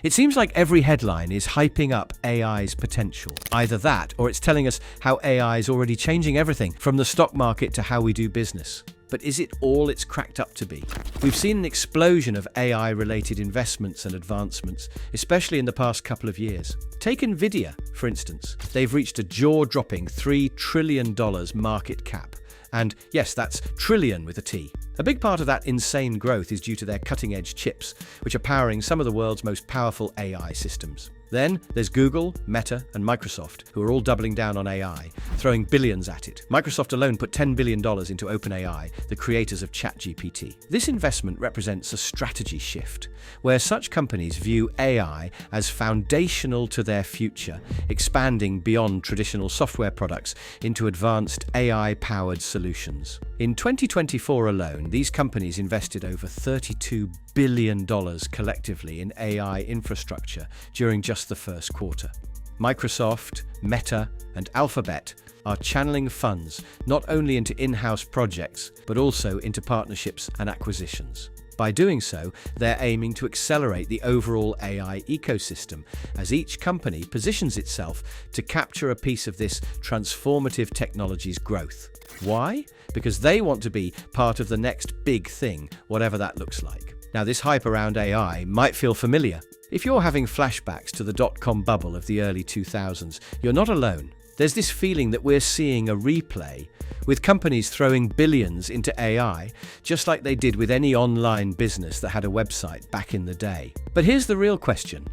It seems like every headline is hyping up AI's potential. Either that, or it's telling us how AI is already changing everything from the stock market to how we do business. But is it all it's cracked up to be? We've seen an explosion of AI-related investments and advancements, especially in the past couple of years. Take Nvidia, for instance. They've reached a jaw-dropping $3 trillion market cap. And yes, that's trillion with a T. A big part of that insane growth is due to their cutting-edge chips, which are powering some of the world's most powerful AI systems. Then there's Google, Meta, and Microsoft, who are all doubling down on AI, throwing billions at it. Microsoft alone put $10 billion into OpenAI, the creators of ChatGPT. This investment represents a strategy shift, where such companies view AI as foundational to their future, expanding beyond traditional software products into advanced AI-powered solutions. In 2024 alone, these companies invested over $32 billion collectively in AI infrastructure during just the first quarter. Microsoft, Meta, and Alphabet are channeling funds not only into in-house projects, but also into partnerships and acquisitions. By doing so, they're aiming to accelerate the overall AI ecosystem as each company positions itself to capture a piece of this transformative technology's growth. Why? Because they want to be part of the next big thing, whatever that looks like. Now, this hype around AI might feel familiar. If you're having flashbacks to the dot-com bubble of the early 2000s, you're not alone. There's this feeling that we're seeing a replay, with companies throwing billions into AI, just like they did with any online business that had a website back in the day. But here's the real question.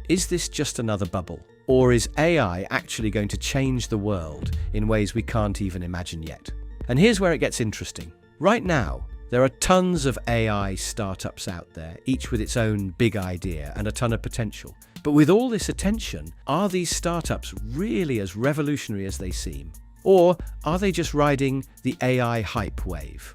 Is this just another bubble? Or is AI actually going to change the world in ways we can't even imagine yet? And here's where it gets interesting. Right now, there are tons of AI startups out there, each with its own big idea and a ton of potential. But with all this attention, are these startups really as revolutionary as they seem? Or are they just riding the AI hype wave?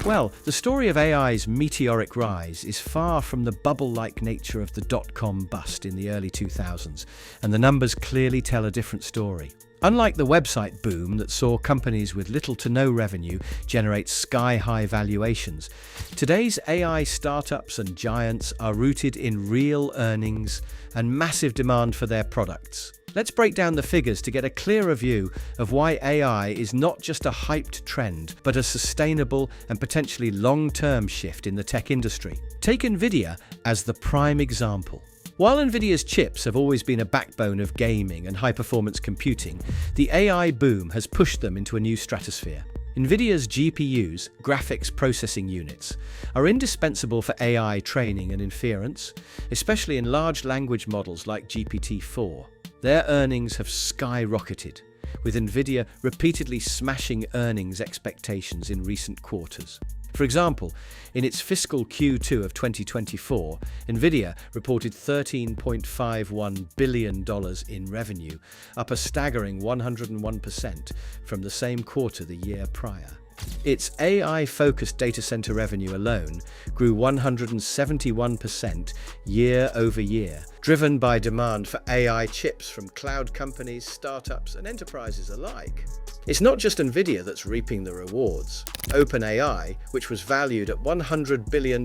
Well, the story of AI's meteoric rise is far from the bubble-like nature of the dot-com bust in the early 2000s, and the numbers clearly tell a different story. Unlike the website boom that saw companies with little to no revenue generate sky-high valuations, today's AI startups and giants are rooted in real earnings and massive demand for their products. Let's break down the figures to get a clearer view of why AI is not just a hyped trend, but a sustainable and potentially long-term shift in the tech industry. Take Nvidia as the prime example. While Nvidia's chips have always been a backbone of gaming and high-performance computing, the AI boom has pushed them into a new stratosphere. Nvidia's GPUs, graphics processing units, are indispensable for AI training and inference, especially in large language models like GPT-4. Their earnings have skyrocketed, with Nvidia repeatedly smashing earnings expectations in recent quarters. For example, in its fiscal Q2 of 2024, Nvidia reported $13.51 billion in revenue, up a staggering 101% from the same quarter the year prior. Its AI-focused data center revenue alone grew 171% year over year, driven by demand for AI chips from cloud companies, startups, and enterprises alike. It's not just Nvidia that's reaping the rewards. OpenAI, which was valued at $100 billion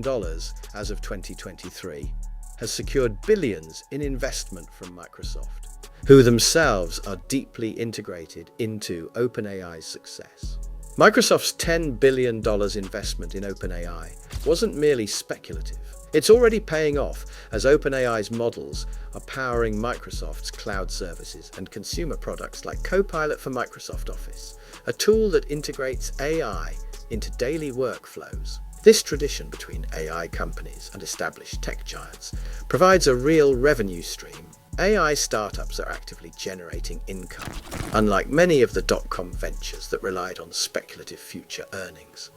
as of 2023, has secured billions in investment from Microsoft, who themselves are deeply integrated into OpenAI's success. Microsoft's $10 billion investment in OpenAI wasn't merely speculative. It's already paying off as OpenAI's models are powering Microsoft's cloud services and consumer products like Copilot for Microsoft Office, a tool that integrates AI into daily workflows. This tradition between AI companies and established tech giants provides a real revenue stream. AI startups are actively generating income, unlike many of the dot-com ventures that relied on speculative future earnings.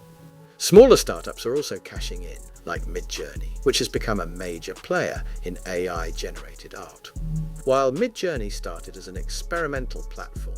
Smaller startups are also cashing in, like Midjourney, which has become a major player in AI-generated art. While Midjourney started as an experimental platform,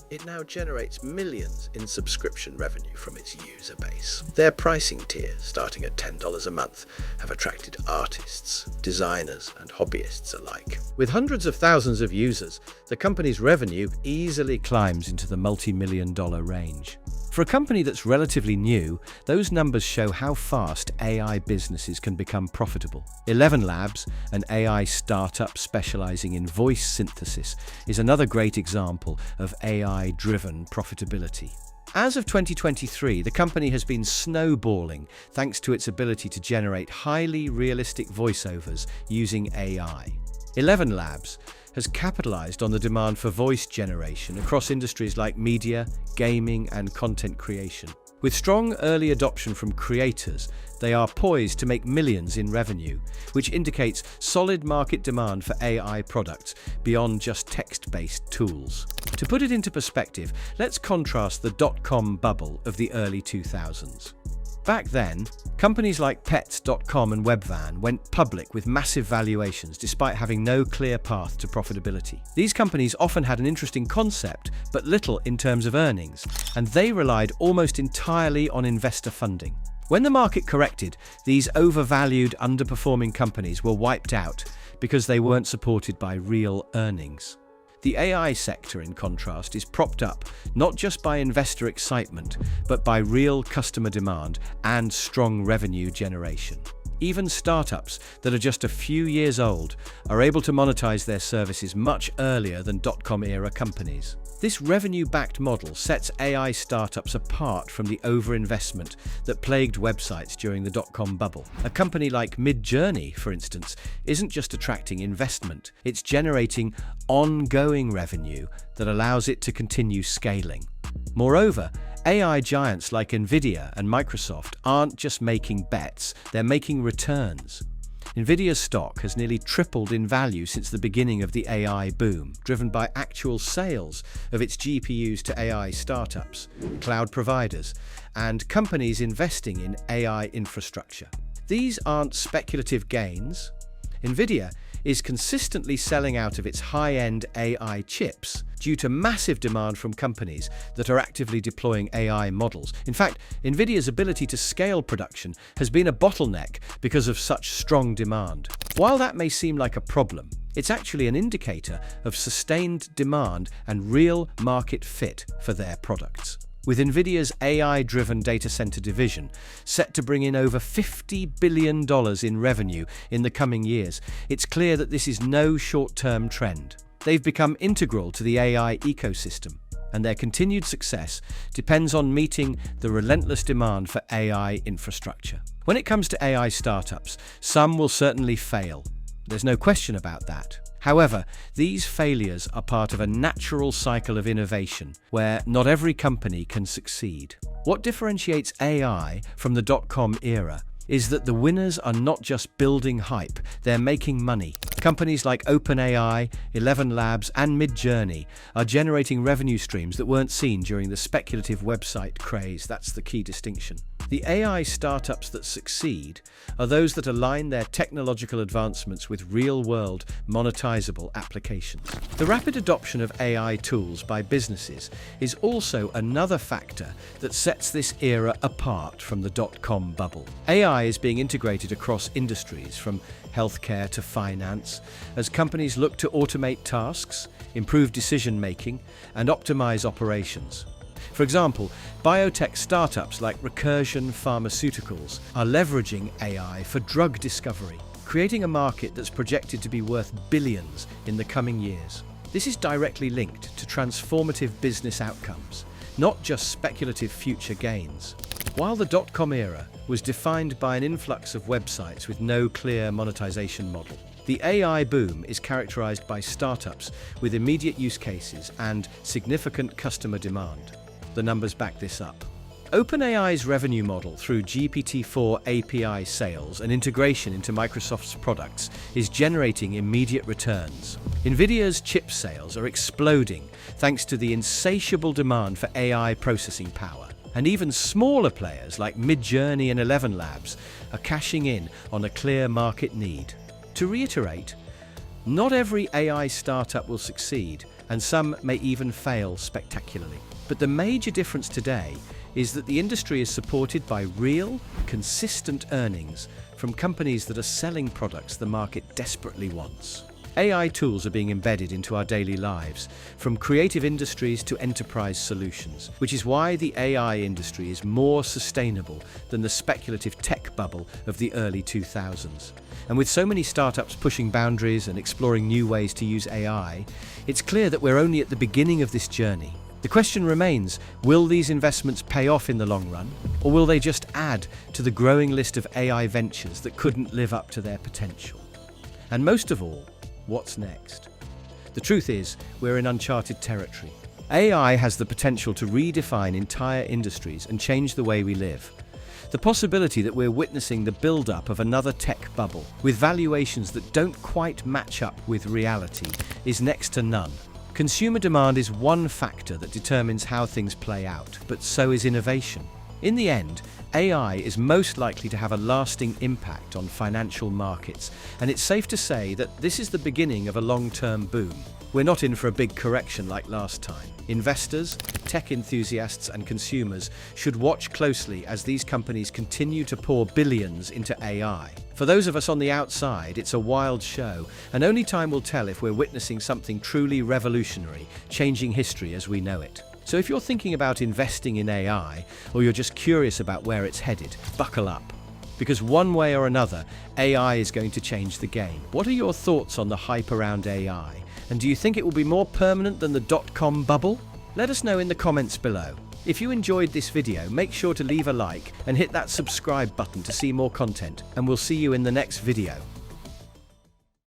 it now generates millions in subscription revenue from its user base. Their pricing tiers, starting at $10 a month, have attracted artists, designers, and hobbyists alike. With hundreds of thousands of users, the company's revenue easily climbs into the multi-million-dollar range. For a company that's relatively new, those numbers show how fast AI businesses can become profitable. 11 Labs, an AI startup specializing in voice synthesis, is another great example of AI-driven profitability. As of 2023, the company has been snowballing thanks to its ability to generate highly realistic voiceovers using AI. 11 Labs has capitalized on the demand for voice generation across industries like media, gaming, and content creation. With strong early adoption from creators, they are poised to make millions in revenue, which indicates solid market demand for AI products beyond just text-based tools. To put it into perspective, let's contrast the dot-com bubble of the early 2000s. Back then, companies like Pets.com and Webvan went public with massive valuations despite having no clear path to profitability. These companies often had an interesting concept, but little in terms of earnings, and they relied almost entirely on investor funding. When the market corrected, these overvalued, underperforming companies were wiped out because they weren't supported by real earnings. The AI sector, in contrast, is propped up not just by investor excitement, but by real customer demand and strong revenue generation. Even startups that are just a few years old are able to monetize their services much earlier than dot-com-era companies. This revenue-backed model sets AI startups apart from the overinvestment that plagued websites during the dot-com bubble. A company like Midjourney, for instance, isn't just attracting investment, it's generating ongoing revenue that allows it to continue scaling. Moreover, AI giants like Nvidia and Microsoft aren't just making bets, they're making returns. Nvidia's stock has nearly tripled in value since the beginning of the AI boom, driven by actual sales of its GPUs to AI startups, cloud providers, and companies investing in AI infrastructure. These aren't speculative gains. Nvidia is consistently selling out of its high-end AI chips due to massive demand from companies that are actively deploying AI models. In fact, Nvidia's ability to scale production has been a bottleneck because of such strong demand. While that may seem like a problem, it's actually an indicator of sustained demand and real market fit for their products. With Nvidia's AI-driven data center division set to bring in over $50 billion in revenue in the coming years, it's clear that this is no short-term trend. They've become integral to the AI ecosystem, and their continued success depends on meeting the relentless demand for AI infrastructure. When it comes to AI startups, some will certainly fail. There's no question about that. However, these failures are part of a natural cycle of innovation where not every company can succeed. What differentiates AI from the dot-com era is that the winners are not just building hype, they're making money. Companies like OpenAI, 11 Labs, and Midjourney are generating revenue streams that weren't seen during the speculative website craze. That's the key distinction. The AI startups that succeed are those that align their technological advancements with real-world, monetizable applications. The rapid adoption of AI tools by businesses is also another factor that sets this era apart from the dot-com bubble. AI is being integrated across industries, from healthcare to finance, as companies look to automate tasks, improve decision-making, and optimize operations. For example, biotech startups like Recursion Pharmaceuticals are leveraging AI for drug discovery, creating a market that's projected to be worth billions in the coming years. This is directly linked to transformative business outcomes, not just speculative future gains. While the dot-com era was defined by an influx of websites with no clear monetization model, the AI boom is characterized by startups with immediate use cases and significant customer demand. The numbers back this up. OpenAI's revenue model through GPT-4 API sales and integration into Microsoft's products is generating immediate returns. Nvidia's chip sales are exploding thanks to the insatiable demand for AI processing power. And even smaller players like Midjourney and 11 Labs are cashing in on a clear market need. To reiterate, not every AI startup will succeed, and some may even fail spectacularly. But the major difference today is that the industry is supported by real, consistent earnings from companies that are selling products the market desperately wants. AI tools are being embedded into our daily lives, from creative industries to enterprise solutions, which is why the AI industry is more sustainable than the speculative tech bubble of the early 2000s. And with so many startups pushing boundaries and exploring new ways to use AI, it's clear that we're only at the beginning of this journey. The question remains, will these investments pay off in the long run, or will they just add to the growing list of AI ventures that couldn't live up to their potential? And most of all, what's next? The truth is, we're in uncharted territory. AI has the potential to redefine entire industries and change the way we live. The possibility that we're witnessing the build-up of another tech bubble, with valuations that don't quite match up with reality, is next to none. Consumer demand is one factor that determines how things play out, but so is innovation. In the end, AI is most likely to have a lasting impact on financial markets, and it's safe to say that this is the beginning of a long-term boom. We're not in for a big correction like last time. Investors, tech enthusiasts, and consumers should watch closely as these companies continue to pour billions into AI. For those of us on the outside, it's a wild show, and only time will tell if we're witnessing something truly revolutionary, changing history as we know it. So if you're thinking about investing in AI, or you're just curious about where it's headed, buckle up. Because one way or another, AI is going to change the game. What are your thoughts on the hype around AI? And do you think it will be more permanent than the dot-com bubble? Let us know in the comments below. If you enjoyed this video, make sure to leave a like and hit that subscribe button to see more content, and we'll see you in the next video.